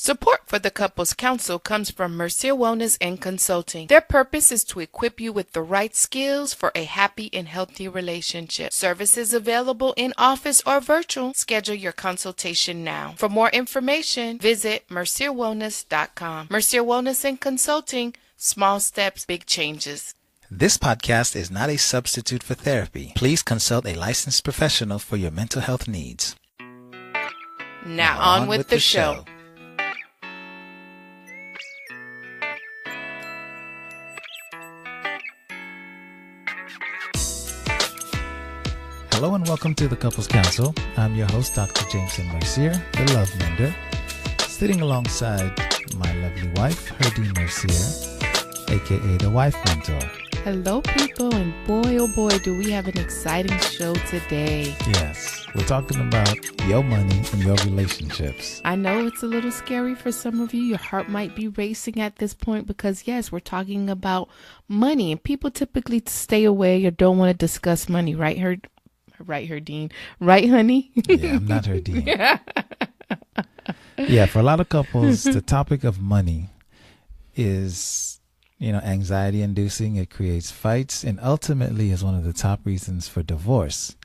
Support for the Couples Council comes from Mercier Wellness and Consulting. Their purpose is to equip you with the right skills for a happy and healthy relationship. Services available in office or virtual. Schedule your consultation now. For more information, visit mercierwellness.com. Mercier Wellness and Consulting. Small steps, big changes. This podcast is not a substitute for therapy. Please consult a licensed professional for your mental health needs. Now on with the show. Hello and welcome to the Couples Council. I'm your host, Dr. James Mercier, the love mender, sitting alongside my lovely wife, Mercier, aka the wife mentor. Hello, people, and boy, oh boy, do we have an exciting show today. Yes, we're talking about your money and your relationships. I know it's a little scary for some of you. Your heart might be racing at this point because, yes, we're talking about money, and people typically stay away or don't want to discuss money, right, Dean? Right, honey? Yeah, I'm not her Dean. Yeah, for a lot of couples, the topic of money is, anxiety inducing. It creates fights and ultimately is one of the top reasons for divorce.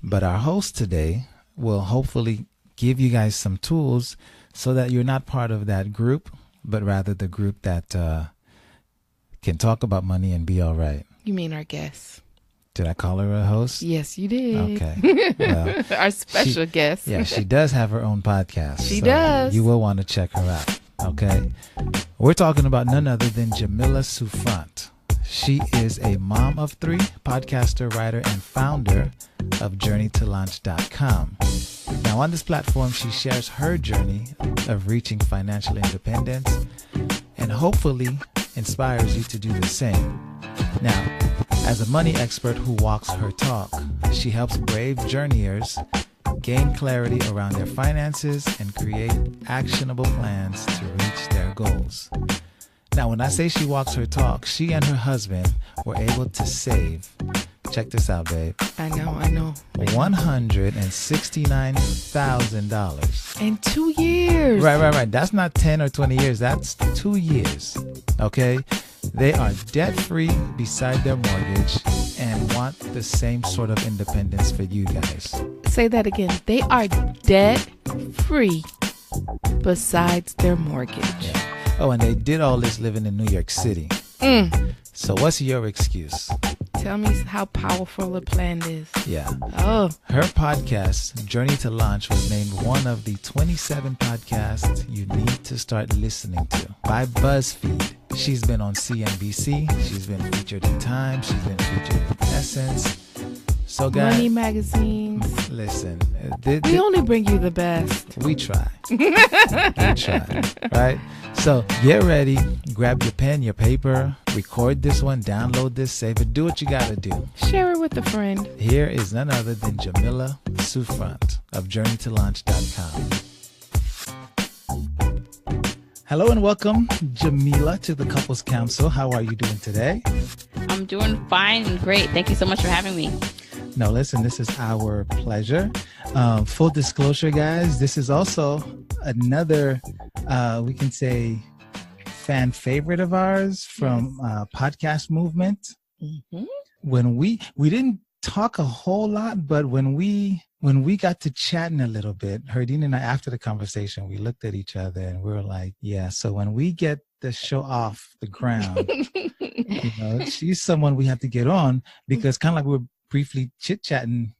But our host today will hopefully give you guys some tools so that you're not part of that group, but rather the group that can talk about money and be all right. You mean our guest? Did I call her a host? Yes, you did. Okay. Well, our special guest. Yeah, she does have her own podcast. She does. You will want to check her out. Okay. We're talking about none other than Jamila Souffrant. She is a mom of three, podcaster, writer, and founder of JourneyToLaunch.com. Now, on this platform, she shares her journey of reaching financial independence and hopefully inspires you to do the same. Now, as a money expert who walks her talk, she helps brave journeyers gain clarity around their finances and create actionable plans to reach their goals. Now, when I say she walks her talk, she and her husband were able to save, check this out, babe. I know. $169,000. In 2 years. Right. That's not 10 or 20 years. That's 2 years. Okay? They are debt-free beside their mortgage and want the same sort of independence for you guys. Say that again. They are debt-free besides their mortgage. Yeah. Oh, and they did all this living in New York City. So what's your excuse? Tell me how powerful a plan is. Yeah. Oh. Her podcast, Journey to Launch, was named one of the 27 podcasts you need to start listening to by BuzzFeed. She's been on CNBC. She's been featured in Time. She's been featured in Essence. So guys, Money magazines. Listen. We only bring you the best. We try. We try. Right? So get ready. Grab your pen, your paper. Record this one. Download this. Save it. Do what you got to do. Share it with a friend. Here is none other than Jamila Souffrant of JourneyToLaunch.com. Hello and welcome, Jamila, to the Couples Council. How are you doing today? I'm doing fine and great. Thank you so much for having me. No, listen, this is our pleasure. Full disclosure, guys, this is also another, we can say, fan favorite of ours from Podcast Movement. Mm-hmm. When we didn't talk a whole lot, but when we got to chatting a little bit, Herdine and I, after the conversation, we looked at each other and we were like, yeah, so when we get the show off the ground, she's someone we have to get on, because kind of like we were briefly chit-chatting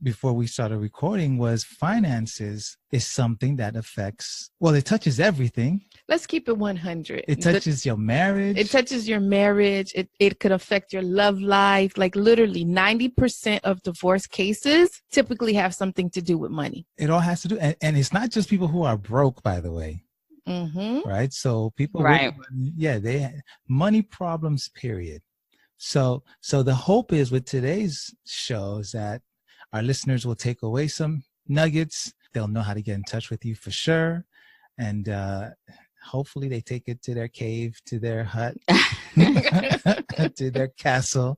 before we started recording, was finances is something that affects, well, it touches everything. Let's keep it 100. It touches your marriage. It touches your marriage. It could affect your love life. Like literally 90% of divorce cases typically have something to do with money. It all has to do. And it's not just people who are broke, by the way. Mm-hmm. Right. So people, right. They money problems, period. So the hope is with today's show is that our listeners will take away some nuggets. They'll know how to get in touch with you for sure. And hopefully they take it to their cave, to their hut, to their castle,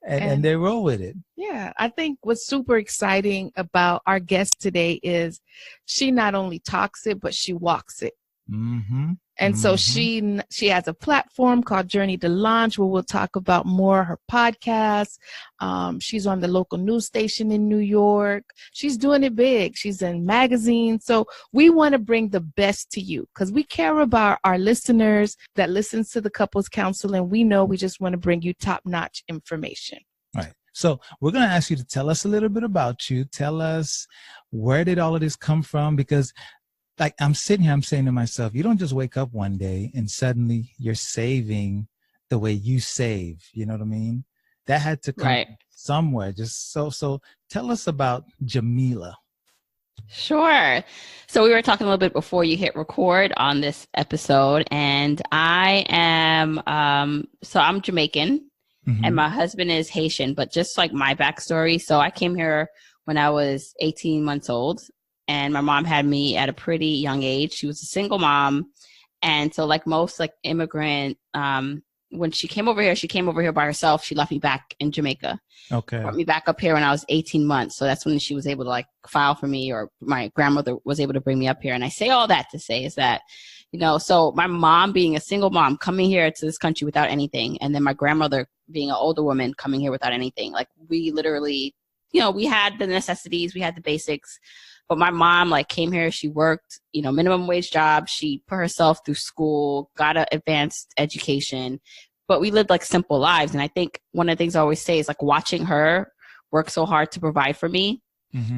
and they roll with it. Yeah. I think what's super exciting about our guest today is she not only talks it, but she walks it. Mm-hmm. And so Mm-hmm. she has a platform called Journey to Launch where we'll talk about more her podcast. She's on the local news station in New York. She's doing it big. She's in magazines. So we want to bring the best to you because we care about our listeners that listens to the Couples Council, and we know we just want to bring you top-notch information. Right. So we're going to ask you to tell us a little bit about you. Tell us, where did all of this come from? Because like I'm sitting here, I'm saying to myself, you don't just wake up one day and suddenly you're saving the way you save. You know what I mean? That had to come somewhere. Just so tell us about Jamila. Sure. So we were talking a little bit before you hit record on this episode, and I am, so I'm Jamaican. Mm-hmm. And my husband is Haitian, but just like my backstory. So I came here when I was 18 months old, and my mom had me at a pretty young age. She was a single mom. And so like most like immigrant, when she came over here by herself. She left me back in Jamaica. Okay. Brought me back up here when I was 18 months. So that's when she was able to like file for me, or my grandmother was able to bring me up here. And I say all that to say is that, you know, so my mom being a single mom coming here to this country without anything, and then my grandmother being an older woman coming here without anything. Like we literally, you know, we had the necessities, we had the basics, but my mom like came here, she worked, you know, minimum wage job. She put herself through school, got an advanced education, but we lived like simple lives. And I think one of the things I always say is like watching her work so hard to provide for me,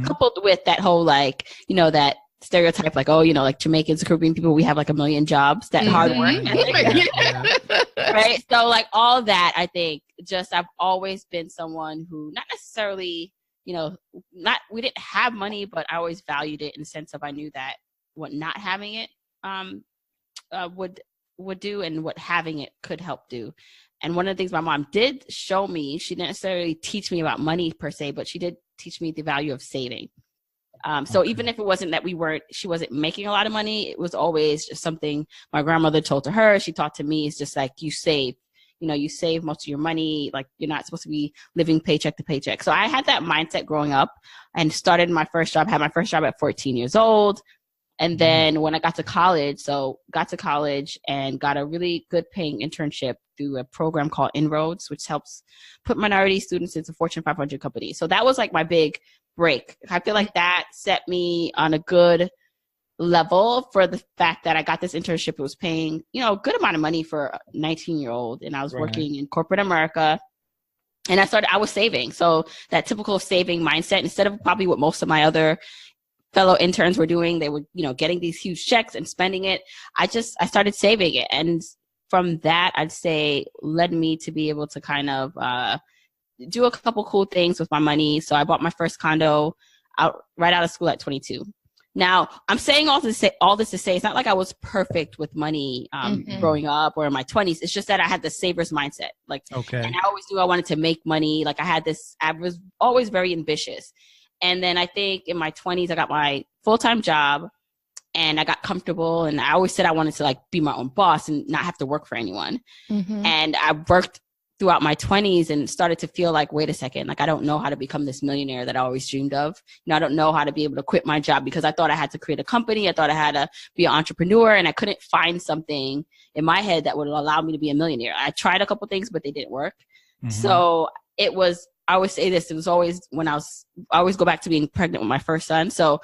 coupled with that whole like, you know, that stereotype like, oh, you know, like Jamaicans, Caribbean people, we have like a million jobs, that hard work ethic. Right? So like all that, I think just I've always been someone who not necessarily, you know, we didn't have money, but I always valued it in the sense of I knew that what not having it would do, and what having it could help do. And one of the things my mom did show me, she didn't necessarily teach me about money per se, but she did teach me the value of saving. So even if it wasn't that she wasn't making a lot of money, it was always just something my grandmother told to her. She taught to me, it's just like, you save, you know, you save most of your money. Like you're not supposed to be living paycheck to paycheck. So I had that mindset growing up and started my first job, had my first job at 14 years old. And then when I got to college and got a really good paying internship through a program called Inroads, which helps put minority students into Fortune 500 companies. So that was like my big break. I feel like that set me on a good level for the fact that I got this internship. It was paying, you know, a good amount of money for a 19-year-old. And I was working in corporate America. And I was saving. So that typical saving mindset, instead of probably what most of my other fellow interns were doing, they were, you know, getting these huge checks and spending it. I started saving it. And from that, I'd say led me to be able to kind of do a couple cool things with my money. So I bought my first condo right out of school at 22. Now, I'm saying all this to say it's not like I was perfect with money growing up or in my 20s. It's just that I had the saver's mindset. Like, and I always knew I wanted to make money. Like I was always very ambitious. And then I think in my 20s, I got my full-time job and I got comfortable. And I always said I wanted to like be my own boss and not have to work for anyone. And I worked throughout my 20s and started to feel like, wait a second, like I don't know how to become this millionaire that I always dreamed of. You know, I don't know how to be able to quit my job because I thought I had to create a company. I thought I had to be an entrepreneur, and I couldn't find something in my head that would allow me to be a millionaire. I tried a couple things, but they didn't work. So it was, I always say this, it was always I always go back to being pregnant with my first son. So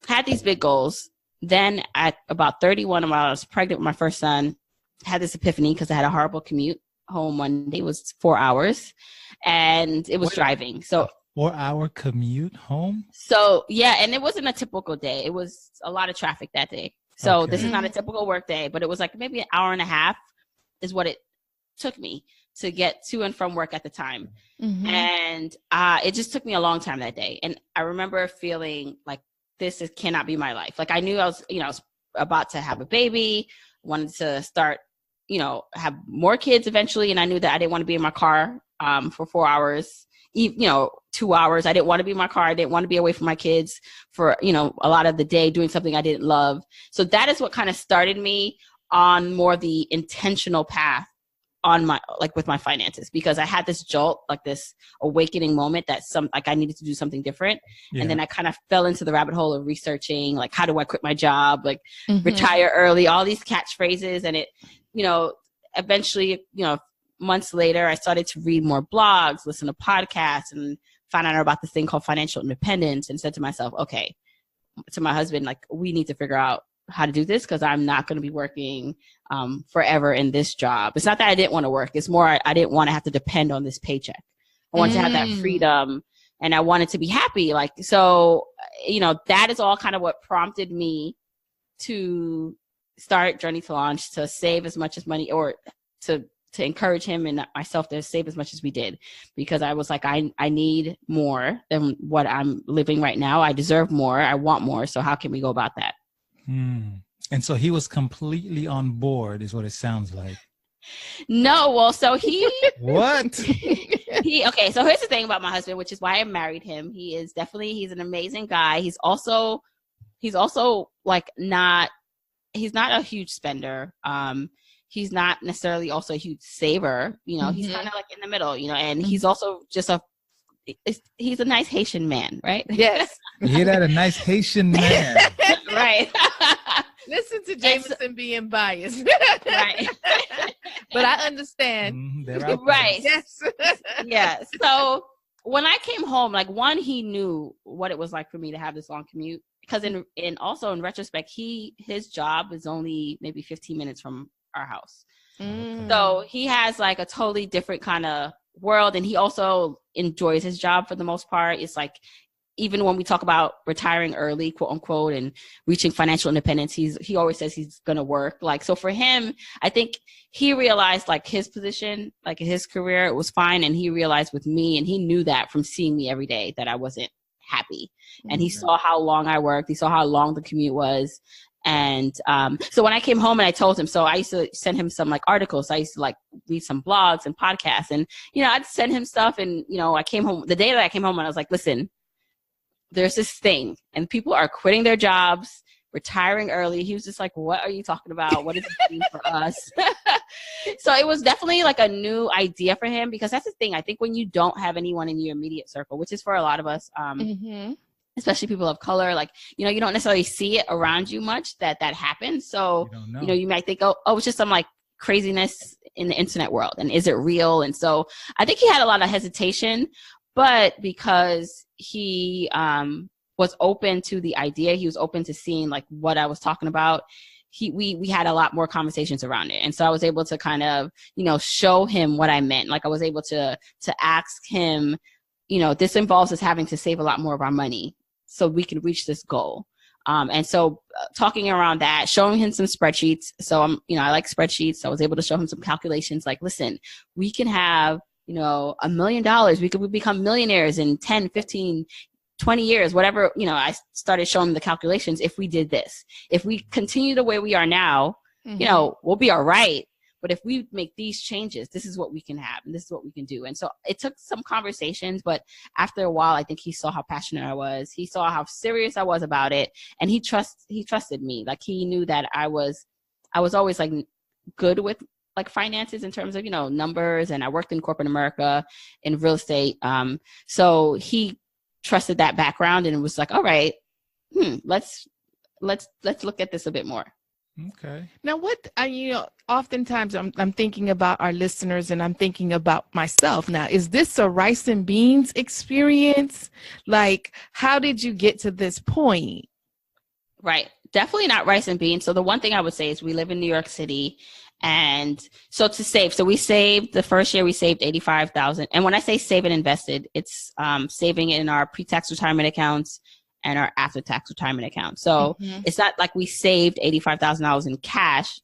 had these big goals. Then at about 31, while I was pregnant with my first son, had this epiphany because I had a horrible commute home one day. It was 4 hours and it was driving. So 4-hour commute home? So yeah, and it wasn't a typical day. It was a lot of traffic that day. So this is not a typical work day, but it was like maybe an hour and a half is what it took me to get to and from work at the time. And it just took me a long time that day. And I remember feeling like cannot be my life. Like I knew I was about to have a baby, wanted to start, have more kids eventually. And I knew that I didn't want to be in my car for 4 hours, 2 hours. I didn't want to be in my car. I didn't want to be away from my kids for, a lot of the day doing something I didn't love. So that is what kind of started me on more the intentional path on my, like with my finances, because I had this jolt, like this awakening moment that I needed to do something different. Yeah. And then I kind of fell into the rabbit hole of researching, like, how do I quit my job? Like retire early, all these catchphrases. And it, eventually, months later, I started to read more blogs, listen to podcasts, and found out about this thing called financial independence, and said to myself, okay, to my husband, like, we need to figure out how to do this, because I'm not going to be working forever in this job. It's not that I didn't want to work. It's more I didn't want to have to depend on this paycheck. I wanted to have that freedom, and I wanted to be happy. Like, so, that is all kind of what prompted me to start Journey to Launch, to save as much as money, or to encourage him and myself to save as much as we did, because I was like, I need more than what I'm living right now. I deserve more. I want more. So how can we go about that? And so he was completely on board, is what it sounds like. No, well, so he what? Okay, so here's the thing about my husband, which is why I married him. He's an amazing guy. He's also like he's not a huge spender. He's not necessarily also a huge saver. He's kind of like in the middle, and he's also just he's a nice Haitian man, right? Yes. You hear that? A nice Haitian man. Right. Listen to Jameson being biased. Right. But I understand. Right. Yes. Yeah. So when I came home, like, one, he knew what it was like for me to have this long commute, because also in retrospect, his job is only maybe 15 minutes from our house. So he has like a totally different kind of world, and he also enjoys his job for the most part. It's like, even when we talk about retiring early, quote unquote, and reaching financial independence, he always says he's going to work. Like, so for him, I think he realized, like, his position, like his career, it was fine. And he realized with me, and he knew that from seeing me every day, that I wasn't happy. And he saw how long I worked. He saw how long the commute was. And so when I came home and I told him, so I used to send him some like articles. I used to like read some blogs and podcasts, and, I'd send him stuff. And, I came home the day that I came home, and I was like, listen, there's this thing, and people are quitting their jobs, retiring early. He was just like, what are you talking about? What does it mean for us? So it was definitely like a new idea for him, because that's the thing. I think when you don't have anyone in your immediate circle, which is for a lot of us, especially people of color, like, you don't necessarily see it around you much that happens. So, you might think, oh, it's just some like craziness in the internet world. And is it real? And so I think he had a lot of hesitation, but because he was open to the idea, he was open to seeing like what I was talking about. We had a lot more conversations around it. And so I was able to kind of, show him what I meant. Like, I was able to ask him, this involves us having to save a lot more of our money so we can reach this goal. And so talking around that, showing him some spreadsheets. So I like spreadsheets. So I was able to show him some calculations. Like, listen, we can have, $1 million. We could become millionaires in 10, 15, 20 years, whatever. I started showing him the calculations. If we did this, if we continue the way we are now, we'll be all right. But if we make these changes, this is what we can have, and this is what we can do. And so it took some conversations, but after a while, I think he saw how passionate I was. He saw how serious I was about it, and he trusted me. Like, he knew that I was always like good with like finances in terms of, numbers, and I worked in corporate America in real estate. So he trusted that background, and it was like, all right, let's look at this a bit more. Okay. Now, oftentimes I'm thinking about our listeners, and I'm thinking about myself. Now, is this a rice and beans experience? Like, how did you get to this point? Right. Definitely not rice and beans. So the one thing I would say is we live in New York City. And so to save, we saved the first year, we saved $85,000. And when I say save and invested, it's saving in our pre-tax retirement accounts and our after-tax retirement account. So it's not like we saved $85,000 in cash.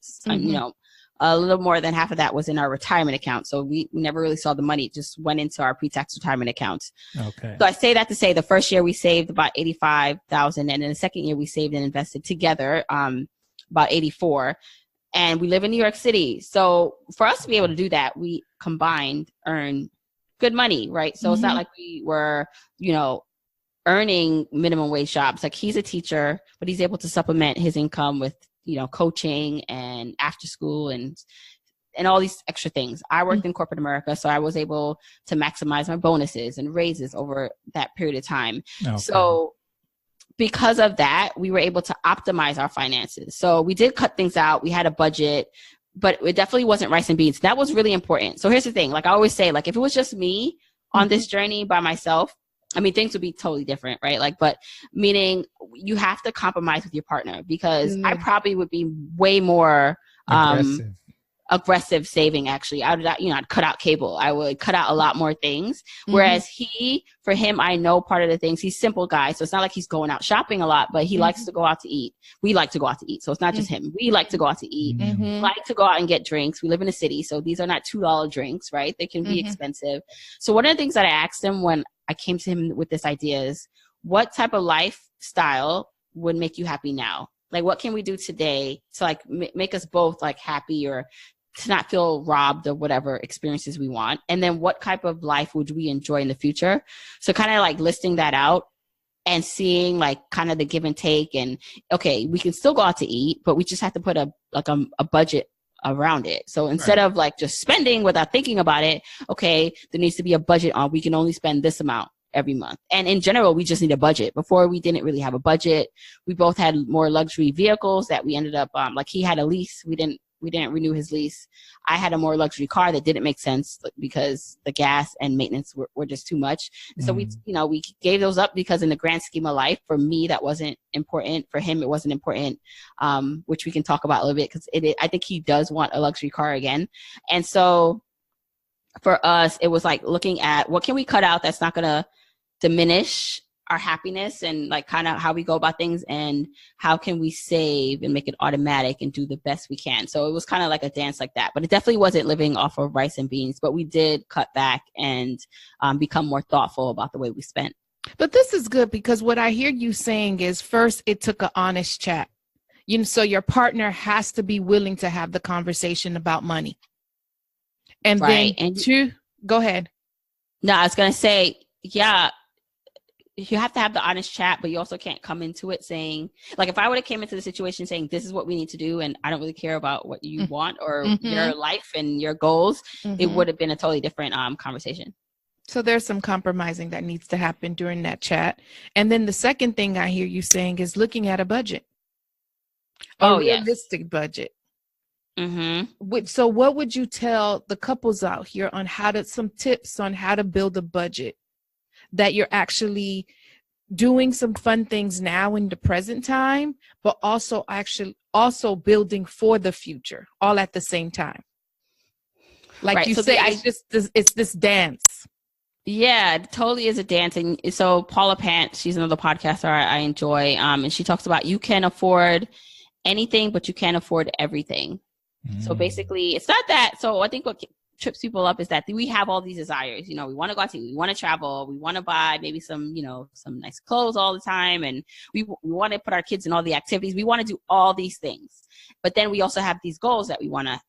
A little more than half of that was in our retirement account. So we never really saw the money. It just went into our pre-tax retirement accounts. Okay. So I say that to say the first year we saved about $85,000. And then the second year we saved and invested together about $84,000. And we live in New York City. So for us to be able to do that, we combined earn good money, right? So it's not like we were, earning minimum wage jobs. Like, he's a teacher, but he's able to supplement his income with, coaching and after school and and all these extra things. I worked in corporate America, so I was able to maximize my bonuses and raises over that period of time. Okay. So because of that, we were able to optimize our finances. So we did cut things out. We had a budget, but it definitely wasn't rice and beans. That was really important. So here's the thing. Like I always say, like if it was just me on this journey by myself, I mean, things would be totally different, right? Like, but meaning you have to compromise with your partner, because I probably would be way more aggressive saving. Actually, I'd cut out cable. I would cut out a lot more things. Whereas for him, I know part of the things, he's a simple guy. So it's not like he's going out shopping a lot, but he likes to go out to eat. We like to go out to eat. So it's not just him. We like to go out to eat. We like to go out and get drinks. We live in a city. So these are not $2 drinks, right? They can be expensive. So one of the things that I asked him when I came to him with this idea is, what type of lifestyle would make you happy now? Like, what can we do today to like make us both like happy, or to not feel robbed of whatever experiences we want? And then what type of life would we enjoy in the future? So kind of like listing that out and seeing like kind of the give and take, and okay, we can still go out to eat, but we just have to put a budget around it. So instead of like just spending without thinking about it, okay, there needs to be a budget on, we can only spend this amount every month. And in general, we just need a budget. Before, we didn't really have a budget. We both had more luxury vehicles that we ended up like he had a lease. We didn't renew his lease. I had a more luxury car that didn't make sense because the gas and maintenance were just too much. So we gave those up, because in the grand scheme of life, for me, that wasn't important. For him, it wasn't important, which we can talk about a little bit, because I think he does want a luxury car again. And so for us, it was like looking at what can we cut out that's not going to diminish our happiness, and like kind of how we go about things, and how can we save and make it automatic and do the best we can. So it was kind of like a dance like that, but it definitely wasn't living off of rice and beans, but we did cut back and become more thoughtful about the way we spent. But this is good, because what I hear you saying is, first, it took an honest chat. So your partner has to be willing to have the conversation about money. And right. Then two, go ahead. No, I was going to say, yeah, you have to have the honest chat, but you also can't come into it saying, like, if I would have came into the situation saying, this is what we need to do, and I don't really care about what you want or your life and your goals, it would have been a totally different conversation. So there's some compromising that needs to happen during that chat. And then the second thing I hear you saying is looking at a budget. A realistic budget. So what would you tell the couples out here on some tips on how to build a budget, that you're actually doing some fun things now in the present time, but also building for the future, all at the same time? Like right. You so say, it's this dance. Yeah, it totally is a dance. And so Paula Pant, she's another podcaster I enjoy. And she talks about, you can afford anything, but you can't afford everything. So basically it's not that. So I think what trips people up is that we have all these desires. We want to go out to eat, we want to travel, we want to buy maybe some nice clothes all the time, and we want to put our kids in all the activities. We want to do all these things, but then we also have these goals that we want to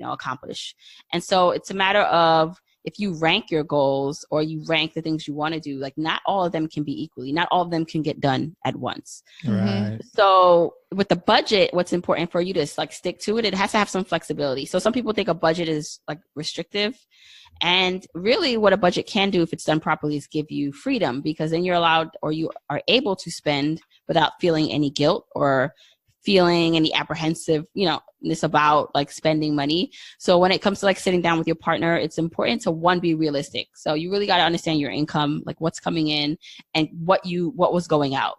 accomplish. And so it's a matter of, if you rank your goals or you rank the things you want to do, like not all of them can be equally, not all of them can get done at once. Right. So with the budget, what's important for you to like stick to it, it has to have some flexibility. So some people think a budget is like restrictive, and really what a budget can do if it's done properly is give you freedom, because then you're allowed, or you are able to spend without feeling any guilt or feeling any apprehensiveness about like spending money. So when it comes to like sitting down with your partner, it's important to be realistic. So you really got to understand your income, like what's coming in and what was going out.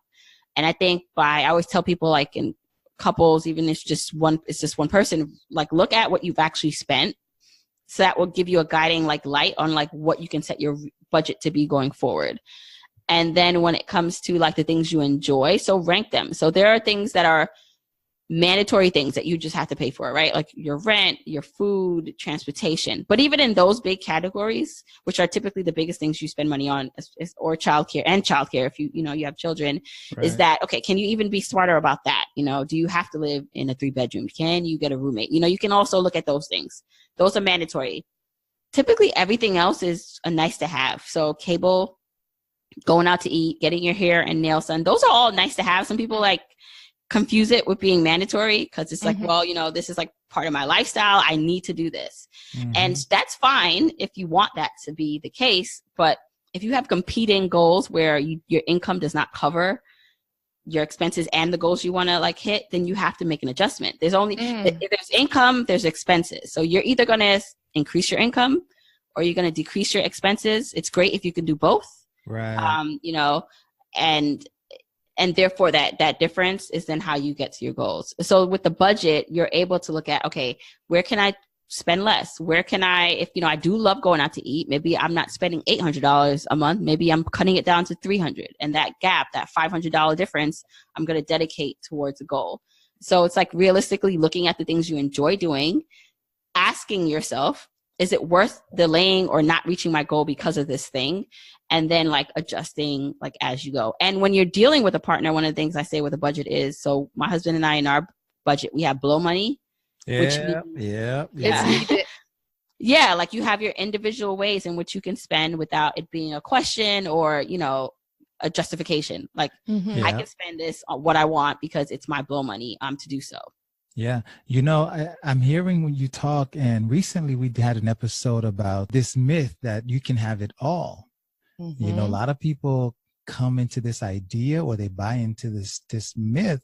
And I think I always tell people, like in couples, even if it's just one person, like look at what you've actually spent. So that will give you a guiding like light on like what you can set your budget to be going forward. And then when it comes to like the things you enjoy, so rank them. So there are things that are mandatory things that you just have to pay for, right? Like your rent, your food, transportation. But even in those big categories, which are typically the biggest things you spend money on, or childcare if you have children, right. Is that, okay, can you even be smarter about that? Do you have to live in a 3-bedroom? Can you get a roommate? You can also look at those things. Those are mandatory. Typically everything else is a nice to have. So cable, going out to eat, getting your hair and nails done, those are all nice to have. Some people like confuse it with being mandatory, because it's like, well, you know, this is like part of my lifestyle. I need to do this. And that's fine if you want that to be the case. But if you have competing goals where your income does not cover your expenses and the goals you want to like hit, then you have to make an adjustment. There's only, if there's income, there's expenses. So you're either going to increase your income or you're going to decrease your expenses. It's great if you can do both. Right. You know, and therefore that difference is then how you get to your goals. So with the budget, you're able to look at, okay, where can I spend less? Where can I, if, you know, I do love going out to eat, maybe I'm not spending $800 a month. Maybe I'm cutting it down to $300, and that gap, that $500 difference, I'm going to dedicate towards a goal. So it's like realistically looking at the things you enjoy doing, asking yourself, is it worth delaying or not reaching my goal because of this thing? And then like adjusting like as you go. And when you're dealing with a partner, one of the things I say with a budget is, so my husband and I, in our budget, we have blow money. Yeah. Yeah, like you have your individual ways in which you can spend without it being a question or, you know, a justification. Like I can spend this on what I want because it's my blow money to do so. Yeah. You know, I'm hearing when you talk, and recently we had an episode about this myth that you can have it all. You know, a lot of people come into this idea, or they buy into this myth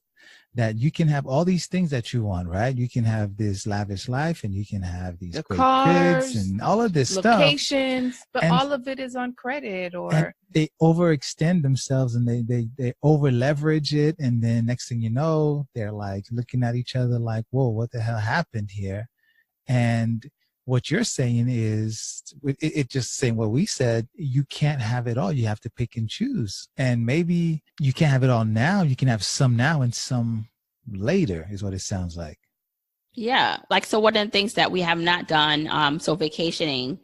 that you can have all these things that you want, right? You can have this lavish life, and you can have these great cars, kids and all of this locations, stuff. but all of it is on credit, or they overextend themselves, and they over leverage it. And then next thing you know, they're like looking at each other like, whoa, what the hell happened here? And what you're saying is, it just saying what we said, you can't have it all. You have to pick and choose. And maybe you can't have it all now. You can have some now and some later, is what it sounds like. Yeah. Like, so one of the things that we have not done, so vacationing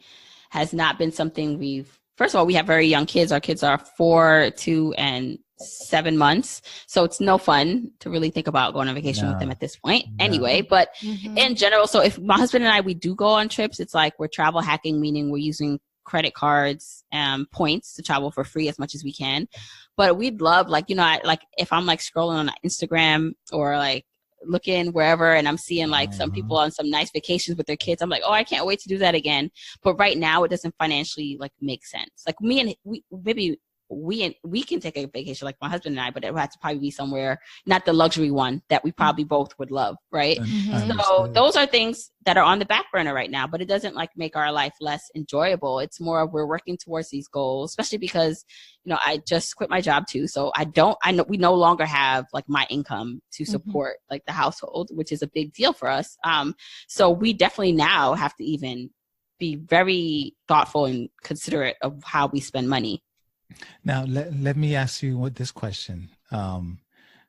has not been something first of all, we have very young kids. Our kids are 4, 2, and 7 months. So it's no fun to really think about going on vacation with them at this point anyway. But in general, so if my husband and I, we do go on trips, it's like we're travel hacking, meaning we're using credit cards and points to travel for free as much as we can. But we'd love, like, you know, like if I'm like scrolling on Instagram or like looking wherever and I'm seeing like some people on some nice vacations with their kids, I'm like, oh, I can't wait to do that again. But right now it doesn't financially like make sense. Like we can take a vacation, like my husband and I, but it would have to probably be somewhere, not the luxury one that we probably both would love, right? So those are things that are on the back burner right now, but it doesn't like make our life less enjoyable. It's more we're working towards these goals, especially because, you know, I just quit my job too. So I know we no longer have like my income to support like the household, which is a big deal for us. So we definitely now have to even be very thoughtful and considerate of how we spend money. Now, let me ask you this question.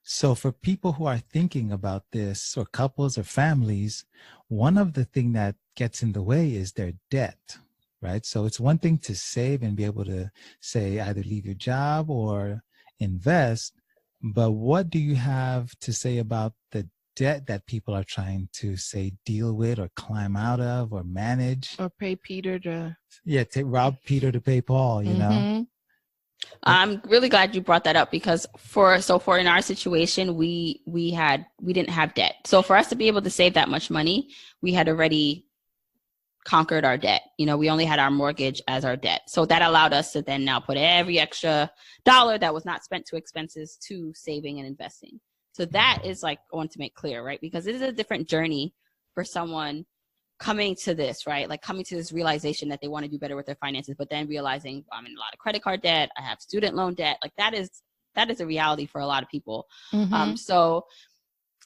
So for people who are thinking about this, or couples or families, one of the things that gets in the way is their debt, right? So it's one thing to save and be able to say either leave your job or invest, but what do you have to say about the debt that people are trying to say deal with or climb out of or manage? or pay Peter to rob Peter to pay Paul, you know? I'm really glad you brought that up, because for in our situation, we didn't have debt. So for us to be able to save that much money, we had already conquered our debt. You know, we only had our mortgage as our debt. So that allowed us to then now put every extra dollar that was not spent to expenses to saving and investing. So that is like, I want to make clear, right? Because it is a different journey for someone coming to this, right? Like coming to this realization that they want to do better with their finances, but then realizing I'm in a lot of credit card debt, I have student loan debt. Like that is a reality for a lot of people. So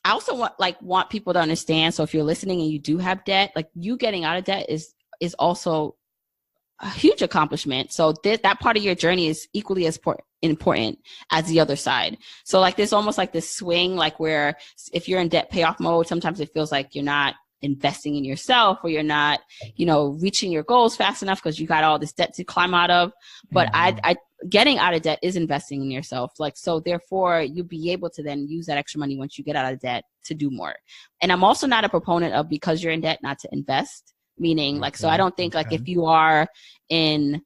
I also want people to understand. So if you're listening and you do have debt, like you getting out of debt is also a huge accomplishment. So that part of your journey is equally as important as the other side. So like there's almost like this swing, like where if you're in debt payoff mode, sometimes it feels like you're not investing in yourself, or you're not, you know, reaching your goals fast enough because you got all this debt to climb out of. But I getting out of debt is investing in yourself. Like, so therefore you'll be able to then use that extra money once you get out of debt to do more. And I'm also not a proponent of, because you're in debt, not to invest, meaning like, so I don't think like if you are in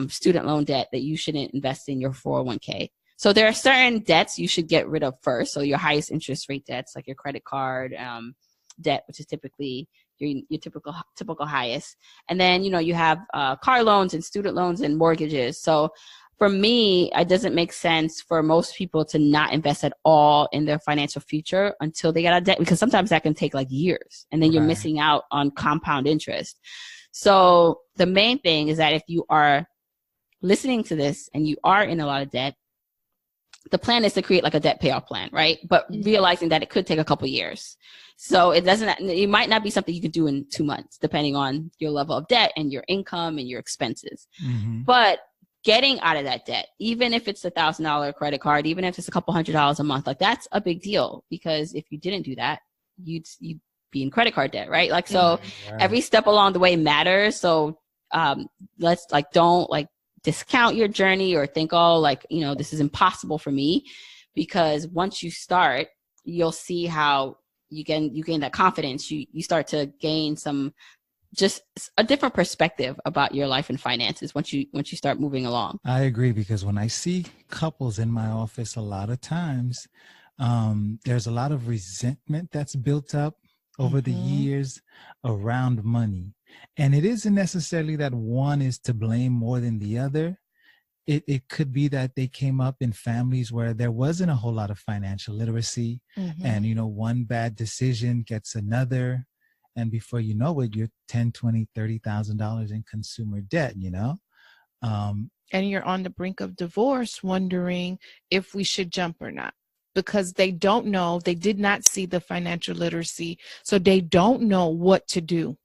student loan debt that you shouldn't invest in your 401k. So there are certain debts you should get rid of first. So your highest interest rate debts, like your credit card debt, which is typically your typical highest. And then, you have car loans and student loans and mortgages. So for me, it doesn't make sense for most people to not invest at all in their financial future until they get out of debt, because sometimes that can take like years, and then you're missing out on compound interest. So the main thing is that if you are listening to this and you are in a lot of debt, the plan is to create like a debt payoff plan, right? But realizing that it could take a couple years. So it might not be something you could do in 2 months, depending on your level of debt and your income and your expenses. But getting out of that debt, even if it's $1,000 credit card, even if it's a couple $100 a month, like that's a big deal, because if you didn't do that, you'd be in credit card debt, right? Like, so every step along the way matters. So let's don't discount your journey or think, this is impossible for me, because once you start, you'll see how you gain that confidence. You start to gain just a different perspective about your life and finances once you start moving along. I agree, because when I see couples in my office, a lot of times there's a lot of resentment that's built up over the years around money. And it isn't necessarily that one is to blame more than the other. It could be that they came up in families where there wasn't a whole lot of financial literacy, and, one bad decision gets another. And before you know it, you're $10,000, $20,000, $30,000 in consumer debt, and you're on the brink of divorce, wondering if we should jump or not, because they don't know. They did not see the financial literacy, so they don't know what to do,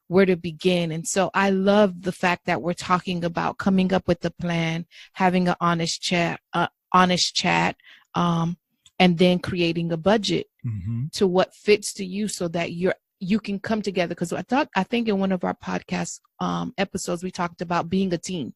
where to begin. And so I love the fact that we're talking about coming up with a plan, having an honest chat, and then creating a budget to what fits to you, so that you can come together. Because I think in one of our podcast episodes, we talked about being a team.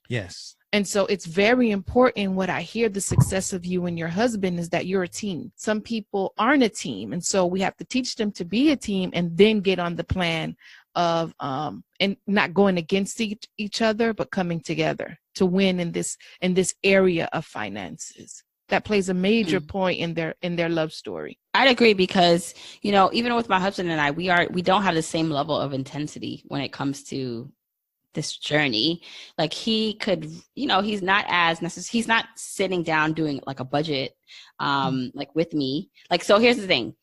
Yes. And so it's very important. What I hear the success of you and your husband is that you're a team. Some people aren't a team. And so we have to teach them to be a team, and then get on the plan of, and not going against each other, but coming together to win in this area of finances. That plays a major point in their love story. I'd agree, because, even with my husband and I, we don't have the same level of intensity when it comes to this journey. Like, he could, he's not sitting down doing like a budget, like with me. Like, so here's the thing.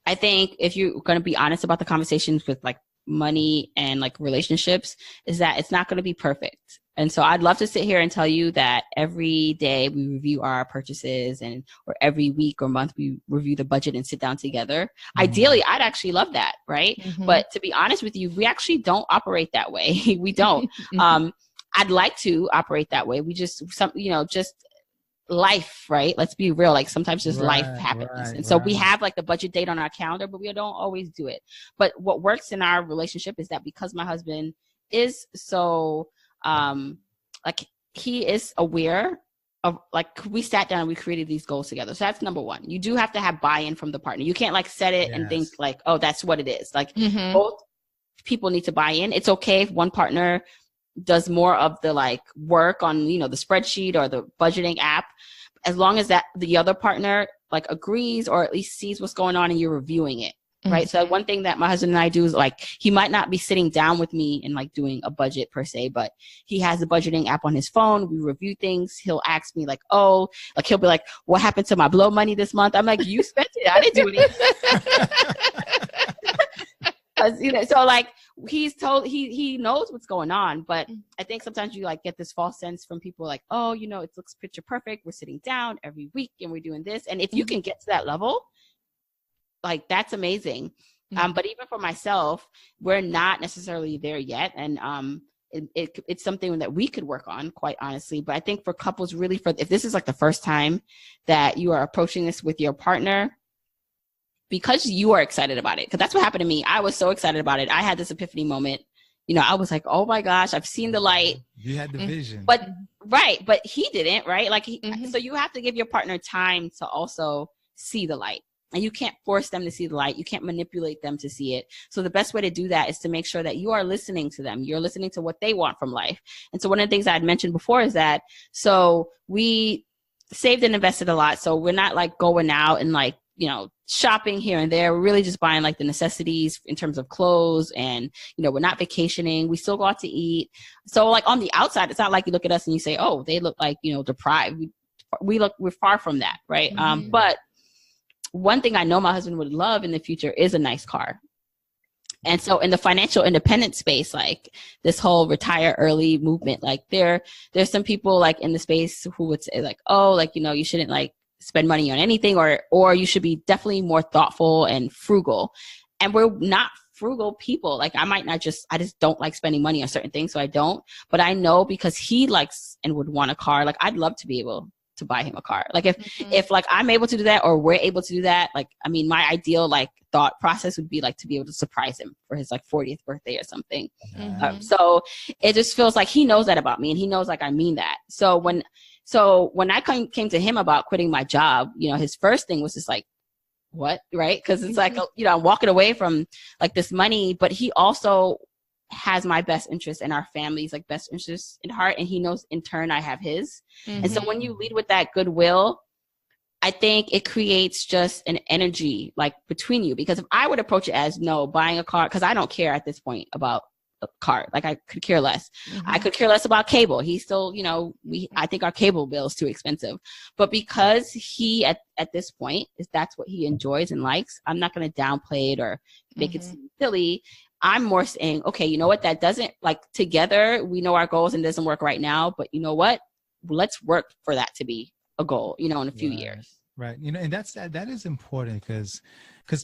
I think if you're going to be honest about the conversations with like money and like relationships, is that it's not going to be perfect. And so I'd love to sit here and tell you that every day we review our purchases, or every week or month we review the budget and sit down together. Ideally, I'd actually love that, right? But to be honest with you, we actually don't operate that way. We don't. I'd like to operate that way. We just life, right? Let's be real. Like, sometimes just life happens. And so we have like the budget date on our calendar, but we don't always do it. But what works in our relationship is that because my husband is so, he is aware of, like, we sat down and we created these goals together. So that's number one. You do have to have buy-in from the partner. You can't like set it and think like, oh, that's what it is. Like, both people need to buy in. It's okay if one partner does more of the like work on, the spreadsheet or the budgeting app, as long as that the other partner like agrees, or at least sees what's going on and you're reviewing it. Right. So one thing that my husband and I do is, like, he might not be sitting down with me and like doing a budget per se, but he has a budgeting app on his phone. We review things. He'll ask me like, oh, like, he'll be like, what happened to my blow money this month? I'm like, you spent it. I didn't do it. So like, he knows what's going on. But I think sometimes you like get this false sense from people like, oh, it looks picture perfect. We're sitting down every week and we're doing this. And if you can get to that level, like, that's amazing. But even for myself, we're not necessarily there yet. And it's something that we could work on, quite honestly. But I think for couples, really, if this is like the first time that you are approaching this with your partner, because you are excited about it, because that's what happened to me. I was so excited about it. I had this epiphany moment. I was like, oh my gosh, I've seen the light. You had the vision. But he didn't, right? Like, so you have to give your partner time to also see the light. And you can't force them to see the light. You can't manipulate them to see it. So the best way to do that is to make sure that you are listening to them. You're listening to what they want from life. And so one of the things I had mentioned before is that, so we saved and invested a lot. So we're not like going out and like, you know, shopping here and there. We're really just buying like the necessities in terms of clothes, and, you know, we're not vacationing. We still go out to eat. So like on the outside, it's not like you look at us and you say, oh, they look like, you know, deprived. We're far from that. Right. But one thing I know my husband would love in the future is a nice car. And so in the financial independence space, like this whole retire early movement, like there's some people like in the space who would say like, oh, like, you know, you shouldn't like spend money on anything, or you should be definitely more thoughtful and frugal. And we're not frugal people. Like I just don't like spending money on certain things. So I don't, but I know because he likes and would want a car. Like I'd love to be able to buy him a car. Like if like I'm able to do that, or we're able to do that, like, I mean, my ideal like thought process would be like to be able to surprise him for his like 40th birthday or something. So it just feels like he knows that about me, and he knows like I mean that. So when I came to him about quitting my job, you know, his first thing was just like, what? Right? Because it's like, you know, I'm walking away from like this money, but he also has my best interest and our family's like best interest in heart. And he knows in turn I have his. And so when you lead with that goodwill, I think it creates just an energy like between you. Because if I would approach it as no, buying a car, because I don't care at this point about a car. Like I could care less. I could care less about cable. He still, you know, I think our cable bill is too expensive. But because he at this point is that's what he enjoys and likes, I'm not going to downplay it or make it seem silly. I'm more saying, okay, you know what? That doesn't like together. We know our goals and it doesn't work right now, but you know what? Let's work for that to be a goal, you know, in a few years. Right. You know, and that is important because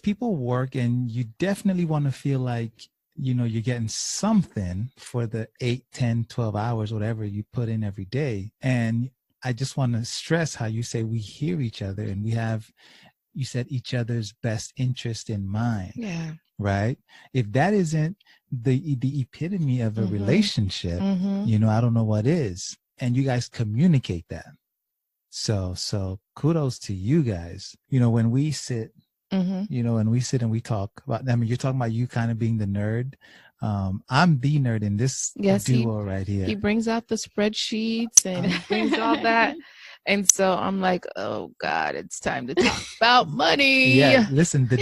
people work, and you definitely want to feel like, you know, you're getting something for the 8, 10, 12 hours, whatever you put in every day. And I just want to stress how you say we hear each other and we have, you said, each other's best interest in mind. Yeah. Right. If that isn't the epitome of a relationship, you know, I don't know what is. And you guys communicate that. So kudos to you guys. You know, when we sit, you know, and we sit and we talk about, I mean, you're talking about you kind of being the nerd. I'm the nerd in this duo right here. He brings out the spreadsheets and he brings all that. And so I'm like, oh God, it's time to talk about money. Yeah, listen, the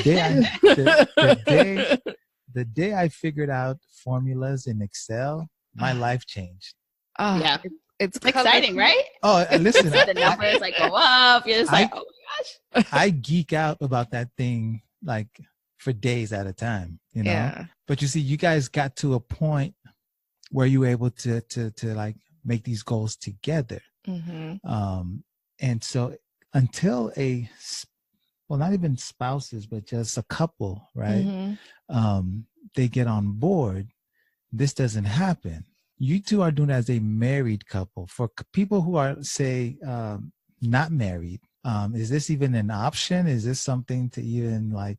day I figured out formulas in Excel, my life changed. Yeah. It's exciting, right? Oh, listen. The numbers like go up. You're just like, oh my gosh. I geek out about that thing like for days at a time, you know? Yeah. But you see, you guys got to a point where you were able to like make these goals together. And so until not even spouses, but just a couple, right? They get on board, this doesn't happen. You two are doing it as a married couple. For people who are, say, not married, is this even an option? Is this something to even like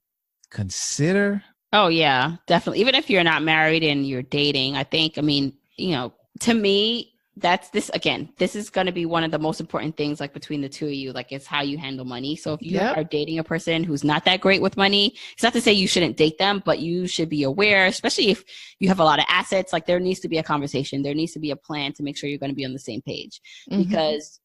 consider? Oh, yeah, definitely. Even if you're not married and you're dating, I think, I mean, you know, to me, this is going to be one of the most important things like between the two of you, like it's how you handle money. So if you are dating a person who's not that great with money, it's not to say you shouldn't date them, but you should be aware, especially if you have a lot of assets, like there needs to be a conversation. There needs to be a plan to make sure you're going to be on the same page because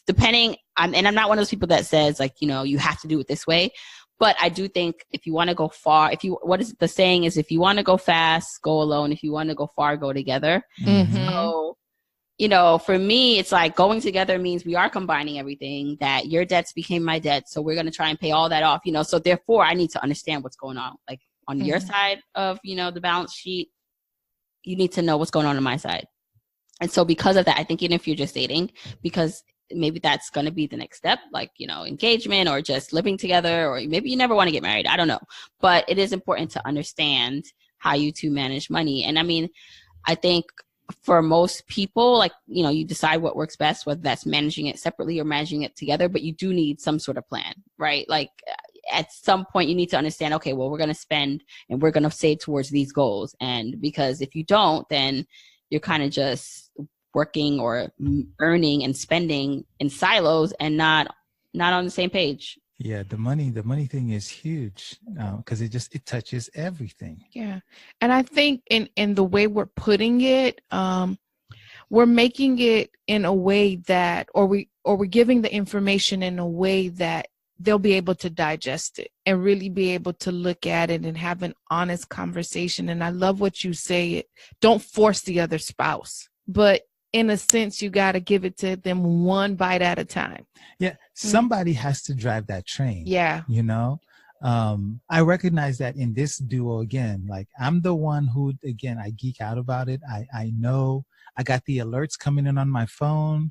and I'm not one of those people that says like, you know, you have to do it this way. But I do think if you want to go far, what is the saying is, if you want to go fast, go alone. If you want to go far, go together. So, you know, for me, it's like going together means we are combining everything, that your debts became my debt. So we're going to try and pay all that off, you know, so therefore I need to understand what's going on. Like on your side of, you know, the balance sheet, you need to know what's going on my side. And so because of that, I think even if you're just dating, because maybe that's going to be the next step, like, you know, engagement or just living together, or maybe you never want to get married. I don't know. But it is important to understand how you two manage money. And I mean, I think for most people, like, you know, you decide what works best, whether that's managing it separately or managing it together, but you do need some sort of plan, right? Like at some point you need to understand, okay, well, we're going to spend and we're going to save towards these goals. And because if you don't, then you're kind of just working or earning and spending in silos and not on the same page. Yeah, the money thing is huge because it touches everything. Yeah, and I think in the way we're putting it, we're making it in a way that, or we're giving the information in a way that they'll be able to digest it and really be able to look at it and have an honest conversation. And I love what you say. Don't force the other spouse, but in a sense, you got to give it to them one bite at a time. Yeah. Somebody has to drive that train. Yeah. You know, I recognize that in this duo again, like I'm the one who, again, I geek out about it. I know I got the alerts coming in on my phone,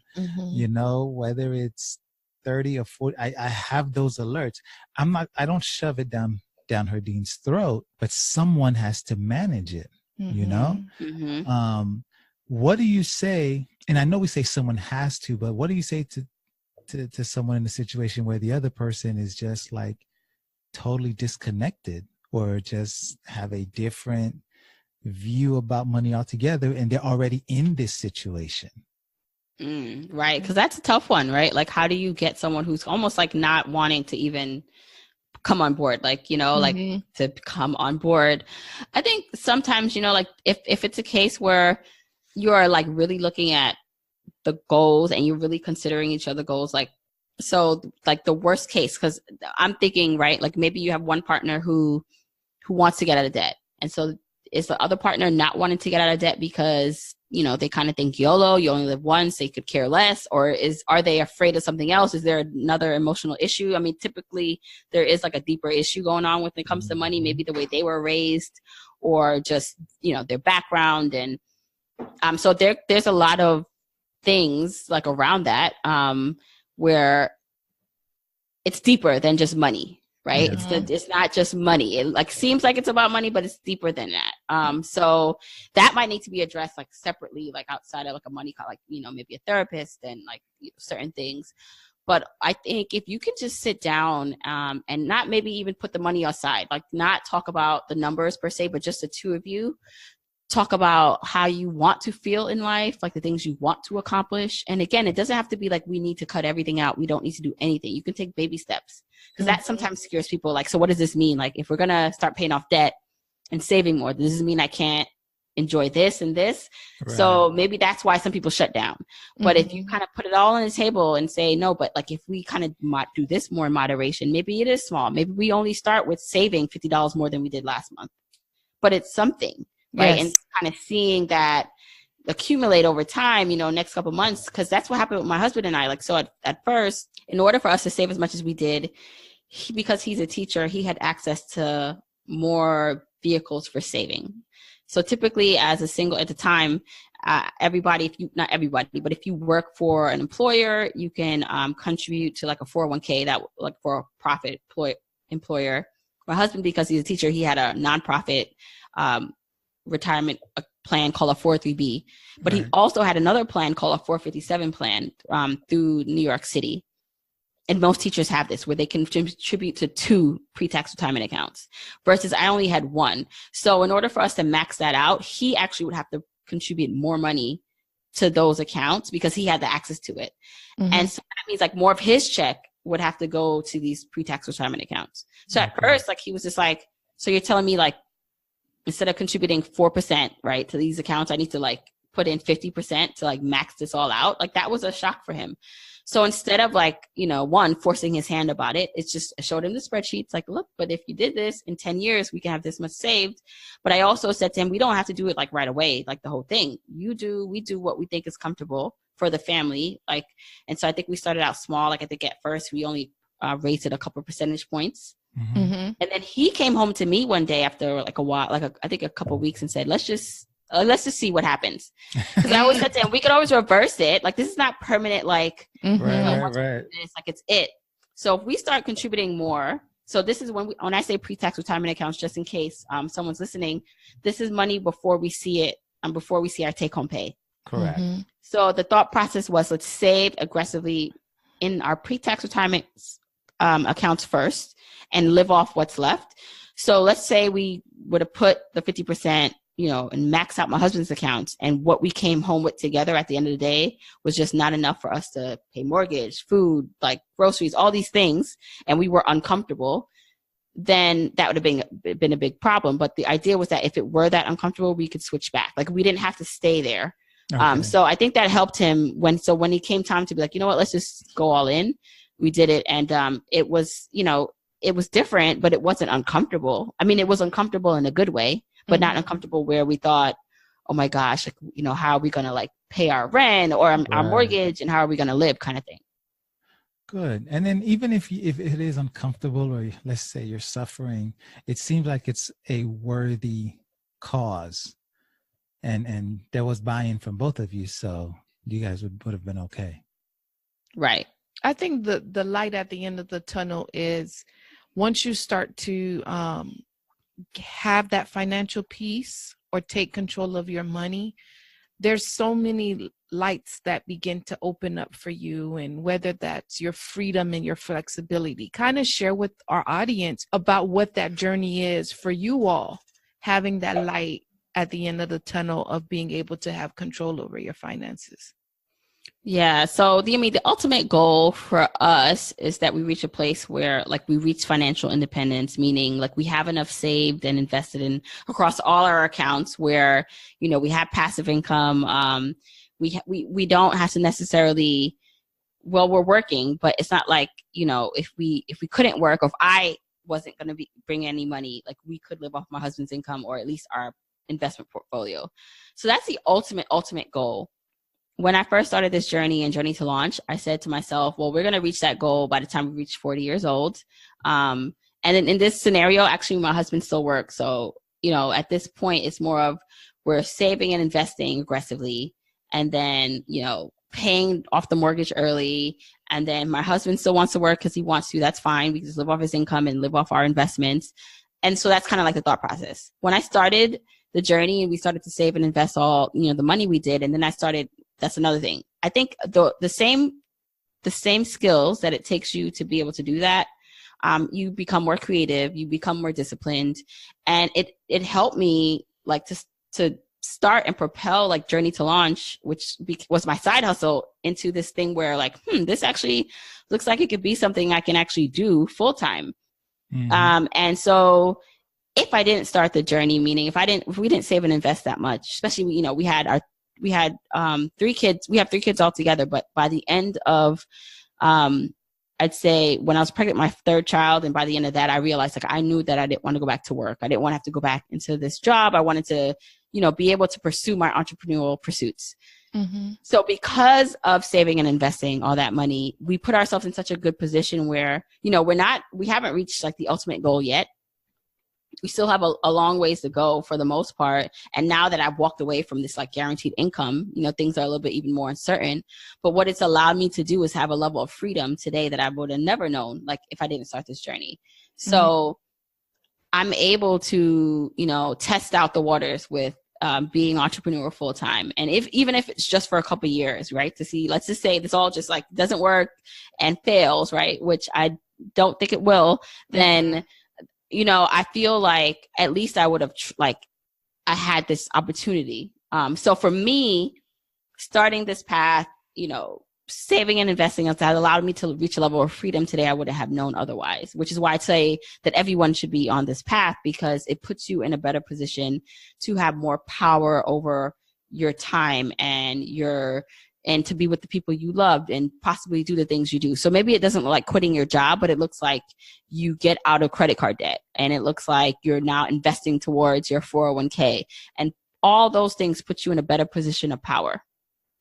you know, whether it's 30 or 40, I have those alerts. I don't shove it down Herdine's throat, but someone has to manage it, you know? What do you say? And I know we say someone has to, but what do you say to someone in a situation where the other person is just like totally disconnected or just have a different view about money altogether and they're already in this situation? Right. Because that's a tough one, right? Like, how do you get someone who's almost like not wanting to even come on board, like, you know, like to come on board? I think sometimes, you know, like if it's a case where you're like really looking at the goals and you're really considering each other goals, like, so like the worst case, because I'm thinking, right, like maybe you have one partner who wants to get out of debt. And so is the other partner not wanting to get out of debt because, you know, they kind of think YOLO, you only live once, they could care less, or are they afraid of something else? Is there another emotional issue? I mean, typically there is like a deeper issue going on when it comes to money, maybe the way they were raised or just, you know, their background. And so there's a lot of things like around that where it's deeper than just money, right? It's not just money. It like seems like it's about money, but it's deeper than that. So that might need to be addressed like separately, like outside of like a money call, like, you know, maybe a therapist and like, you know, certain things. But I think if you can just sit down and not maybe even put the money aside, like not talk about the numbers per se, but just the two of you, talk about how you want to feel in life, like the things you want to accomplish. And again, it doesn't have to be like we need to cut everything out. We don't need to do anything. You can take baby steps, because that sometimes scares people. Like, so what does this mean? Like, if we're going to start paying off debt and saving more, does this mean I can't enjoy this and this? Right. So maybe that's why some people shut down. But if you kind of put it all on the table and say, no, but like if we kind of do this more in moderation, maybe it is small. Maybe we only start with saving $50 more than we did last month, but it's something. Right. Yes. And kind of seeing that accumulate over time, you know, next couple of months, because that's what happened with my husband and I. Like, so at first, in order for us to save as much as we did, because he's a teacher, he had access to more vehicles for saving. So typically as a single at the time, everybody, not everybody, but if you work for an employer, you can contribute to like a 401k that like for a profit employer. My husband, because he's a teacher, he had a nonprofit retirement plan called a 403b, but he also had another plan called a 457 plan through New York City. And most teachers have this, where they can contribute to 2 pre-tax retirement accounts versus I only had 1. So in order for us to max that out, he actually would have to contribute more money to those accounts because he had the access to it. And so that means like more of his check would have to go to these pre-tax retirement accounts. So at first, like he was just like, so you're telling me like, instead of contributing 4%, right, to these accounts, I need to like put in 50% to like max this all out. Like that was a shock for him. So instead of like, you know, one, forcing his hand about it, it's just, I showed him the spreadsheets like, look, but if you did this in 10 years, we can have this much saved. But I also said to him, we don't have to do it like right away, like the whole thing. We do what we think is comfortable for the family. Like, and so I think we started out small. Like I think at first we only raised it a couple of percentage points. And then he came home to me one day after like a while, like I think a couple of weeks, and said, let's just see what happens. Because I always said to him, we could always reverse it. Like this is not permanent. Like, right. It's like it's it. So if we start contributing more, so this is when I say pre-tax retirement accounts, just in case someone's listening, this is money before we see it and before we see our take-home pay. Correct. So the thought process was, let's save aggressively in our pre-tax retirement accounts first and live off what's left. So let's say we would have put the 50%, you know, and max out my husband's accounts, and what we came home with together at the end of the day was just not enough for us to pay mortgage, food, like groceries, all these things, and we were uncomfortable, then that would have been a big problem. But the idea was that if it were that uncomfortable, we could switch back. Like we didn't have to stay there. Okay. So I think that helped him when he came time to be like, you know what, let's just go all in. We did it. And it was, it was different, but it wasn't uncomfortable. I mean, it was uncomfortable in a good way, but not uncomfortable where we thought, oh my gosh, like, how are we going to like pay our rent or our mortgage, and how are we going to live, kind of thing. Good. And then even if it is uncomfortable, or let's say you're suffering, it seems like it's a worthy cause, and there was buy-in from both of you, so you guys would have been okay. Right. I think the light at the end of the tunnel is once you start to have that financial peace or take control of your money, there's so many lights that begin to open up for you, and whether that's your freedom and your flexibility. Kind of share with our audience about what that journey is for you all, having that light at the end of the tunnel of being able to have control over your finances. Yeah. So the ultimate goal for us is that we reach a place where like we reach financial independence, meaning like we have enough saved and invested in across all our accounts where, we have passive income. We don't have to necessarily, we're working, but it's not like, if we couldn't work, or if I wasn't going to bring any money, like we could live off my husband's income or at least our investment portfolio. So that's the ultimate goal. When I first started this journey and Journey to Launch, I said to myself, well, we're going to reach that goal by the time we reach 40 years old. And then in this scenario, actually, my husband still works. So, at this point, it's more of we're saving and investing aggressively, and then, paying off the mortgage early. And then my husband still wants to work because he wants to. That's fine. We can just live off his income and live off our investments. And so that's kind of like the thought process. When I started the journey and we started to save and invest all, the money we did, and then that's another thing. I think the same skills that it takes you to be able to do that, you become more creative, you become more disciplined, and it helped me like to start and propel like Journey to Launch, which was my side hustle, into this thing where like, this actually looks like it could be something I can actually do full time. Mm-hmm. And so if I didn't start the journey, meaning if we didn't save and invest that much, especially, we had 3 kids. We have 3 kids all together, but by the end of, I'd say when I was pregnant, my 3rd child, and by the end of that, I realized like I knew that I didn't want to go back to work. I didn't want to have to go back into this job. I wanted to, be able to pursue my entrepreneurial pursuits. Mm-hmm. So because of saving and investing all that money, we put ourselves in such a good position where, we haven't reached like the ultimate goal yet. We still have a long ways to go for the most part. And now that I've walked away from this like guaranteed income, things are a little bit even more uncertain. But what it's allowed me to do is have a level of freedom today that I would have never known, like if I didn't start this journey. So I'm able to, test out the waters with being entrepreneur full time. And even if it's just for a couple of years, right, to see, let's just say this all just like doesn't work and fails, right, which I don't think it will, then I feel like at least I would have I had this opportunity. So for me, starting this path, saving and investing, that allowed me to reach a level of freedom today I wouldn't have known otherwise, which is why I say that everyone should be on this path, because it puts you in a better position to have more power over your time and to be with the people you loved and possibly do the things you do. So maybe it doesn't look like quitting your job, but it looks like you get out of credit card debt, and it looks like you're now investing towards your 401k, and all those things put you in a better position of power.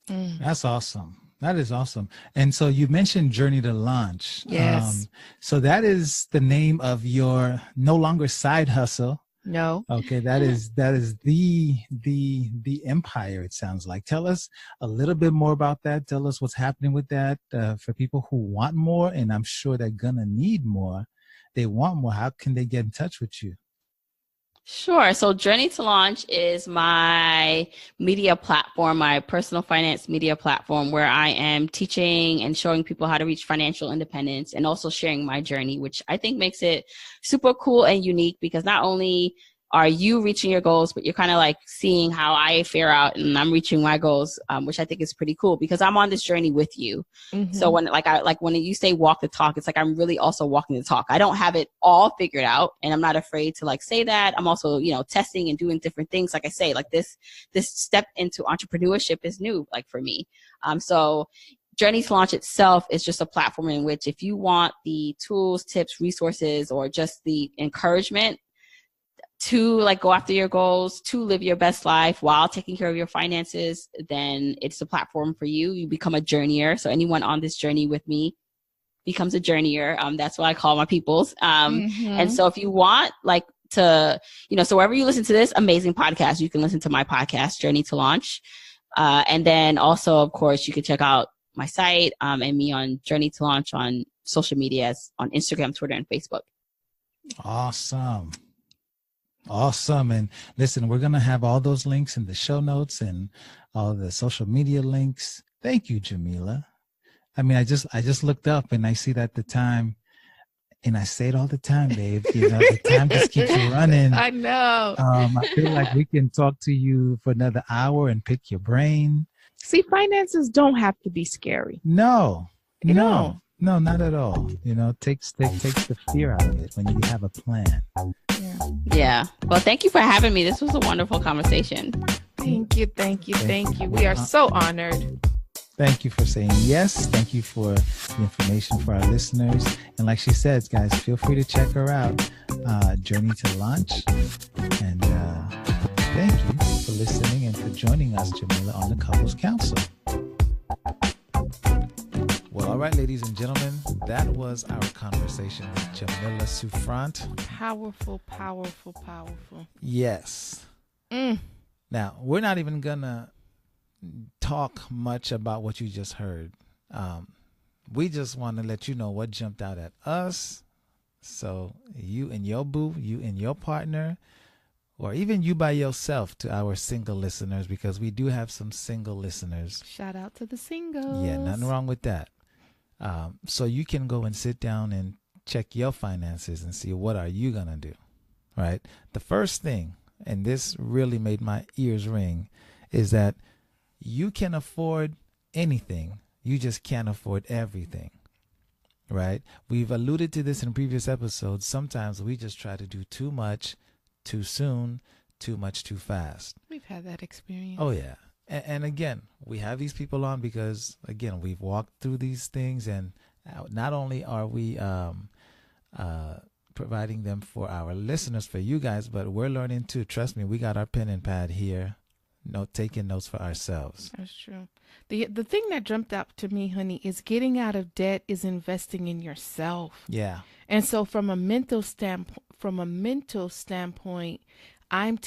That's awesome. That is awesome. And so you mentioned Journey to Launch. Yes. So that is the name of your no longer side hustle. No. Okay, that is the empire, it sounds like. Tell us a little bit more about that. Tell us what's happening with that for people who want more, and I'm sure they're gonna need more. They want more. How can they get in touch with you? Sure. So Journey to Launch is my media platform, my personal finance media platform, where I am teaching and showing people how to reach financial independence, and also sharing my journey, which I think makes it super cool and unique, because not only are you reaching your goals, but you're kind of like seeing how I fare out and I'm reaching my goals, which I think is pretty cool because I'm on this journey with you. So when when you say walk the talk, it's like I'm really also walking the talk. I don't have it all figured out, and I'm not afraid to like say that. I'm also, testing and doing different things. Like I say, like this step into entrepreneurship is new, like for me. So Journey to Launch itself is just a platform in which if you want the tools, tips, resources, or just the encouragement to like go after your goals, to live your best life while taking care of your finances, then it's a platform for you. You become a journeyer. So anyone on this journey with me becomes a journeyer. That's what I call my peoples. And so if you want like to, so wherever you listen to this amazing podcast, you can listen to my podcast, Journey to Launch. And then also, of course, you can check out my site and me on Journey to Launch on social medias, on Instagram, Twitter, and Facebook. Awesome. And listen, we're going to have all those links in the show notes and all the social media links. Thank you, Jamila. I mean, I just looked up and I see that the time, and I say it all the time, babe, the time just keeps running. I know. I feel like we can talk to you for another hour and pick your brain. See, finances don't have to be scary. No, not at all. Takes the fear out of it when you have a plan. Yeah. Well, thank you for having me. This was a wonderful conversation. Thank you. We are so honored. Thank you for saying yes. Thank you for the information for our listeners. And like she says, guys, feel free to check her out, Journey to Launch. And thank you for listening and for joining us, Jamila, on the Couples Council. Well, all right, ladies and gentlemen, that was our conversation with Jamila Souffrant. Powerful. Yes. Now, we're not even going to talk much about what you just heard. We just want to let you know what jumped out at us. So you and your boo, you and your partner, or even you by yourself, to our single listeners, because we do have some single listeners. Shout out to the singles. Yeah, nothing wrong with that. So you can go and sit down and check your finances and see what are you going to do, right? The first thing, and this really made my ears ring, is that you can afford anything. You just can't afford everything, right? We've alluded to this in previous episodes. Sometimes we just try to do too much, too soon, too much, too fast. We've had that experience. Oh, yeah. And again, we have these people on because, again, we've walked through these things, and not only are we providing them for our listeners, for you guys, but we're learning too. Trust me, we got our pen and pad here, taking notes for ourselves. That's true. The thing that jumped out to me, honey, is getting out of debt is investing in yourself. Yeah. And so from a mental standpoint, I'm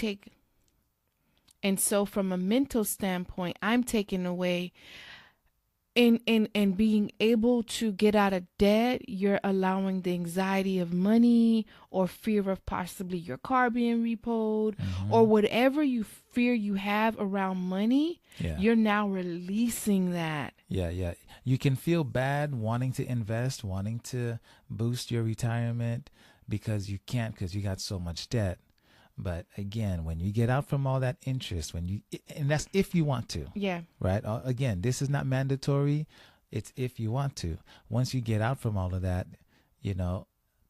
taking away in being able to get out of debt. You're allowing the anxiety of money or fear of possibly your car being repoed, or whatever you fear you have around money. Yeah. You're now releasing that. Yeah. You can feel bad wanting to invest, wanting to boost your retirement because you can't, because you got so much debt. But again, when you get out from all that interest, and that's if you want to. Yeah. Right. Again, this is not mandatory. It's if you want to. Once you get out from all of that,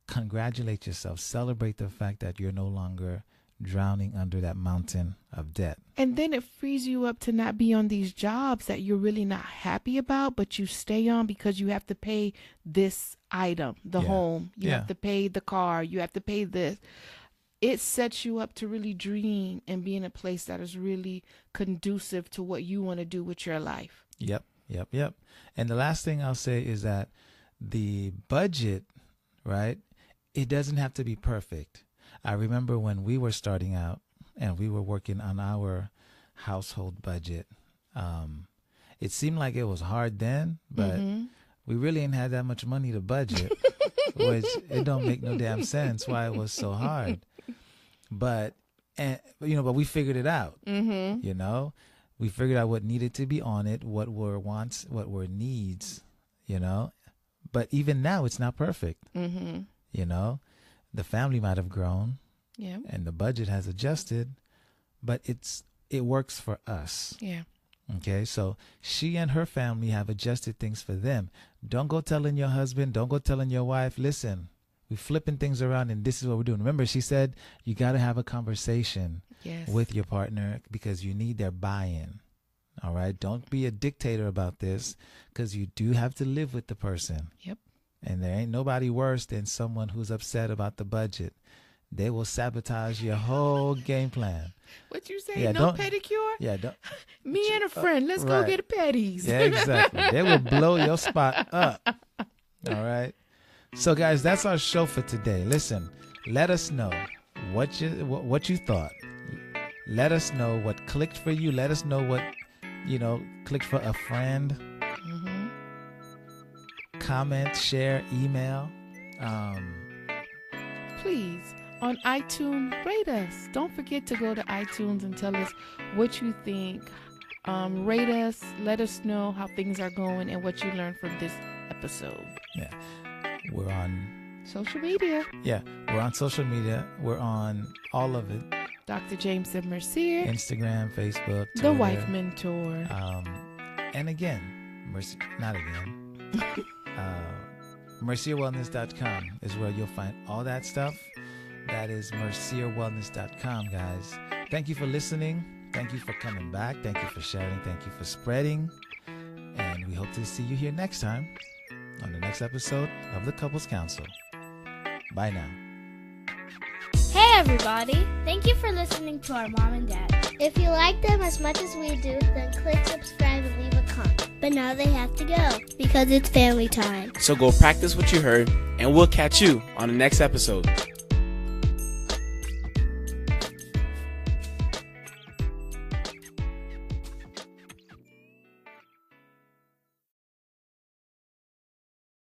congratulate yourself. Celebrate the fact that you're no longer drowning under that mountain of debt. And then it frees you up to not be on these jobs that you're really not happy about, but you stay on because you have to pay this item, the home. You have to pay the car. You have to pay this. It sets you up to really dream and be in a place that is really conducive to what you want to do with your life. Yep. And the last thing I'll say is that the budget, right, it doesn't have to be perfect. I remember when we were starting out and we were working on our household budget, it seemed like it was hard then, but we really ain't had that much money to budget, which it don't make no damn sense why it was so hard. But we figured it out. We figured out what needed to be on it, what were wants, what were needs, But even now, it's not perfect. The family might have grown, Yeah. And the budget has adjusted, but it works for us. Yeah. Okay, so she and her family have adjusted things for them. Don't go telling your husband, don't go telling your wife, listen, we're flipping things around and this is what we're doing. Remember, she said you got to have a conversation with your partner because you need their buy-in. All right, don't be a dictator about this because you do have to live with the person. Yep. And there ain't nobody worse than someone who's upset about the budget. They will sabotage your whole game plan. What you say? No pedicure? Yeah, don't. Me and a friend, let's go get a pedis. Yeah, exactly. They will blow your spot up. All right. So, guys, that's our show for today. Listen, let us know what you thought. Let us know what clicked for you. Let us know what clicked for a friend. Mm-hmm. Comment, share, email. Please. On iTunes, rate us. Don't forget to go to iTunes and tell us what you think. Rate us. Let us know how things are going and what you learned from this episode. Yeah. We're on social media. Yeah. We're on social media. We're on all of it. Dr. James and Mercier. Instagram, Facebook, Twitter. The Wife Mentor. And again, Mercierwellness.com is where you'll find all that stuff. That is mercierwellness.com, guys. Thank you for listening. Thank you for coming back. Thank you for sharing. Thank you for spreading. And we hope to see you here next time on the next episode of the Couples Council. Bye now. Hey everybody! Thank you for listening to our mom and dad. If you like them as much as we do, then click subscribe and leave a comment. But now they have to go because it's family time. So go practice what you heard, and we'll catch you on the next episode.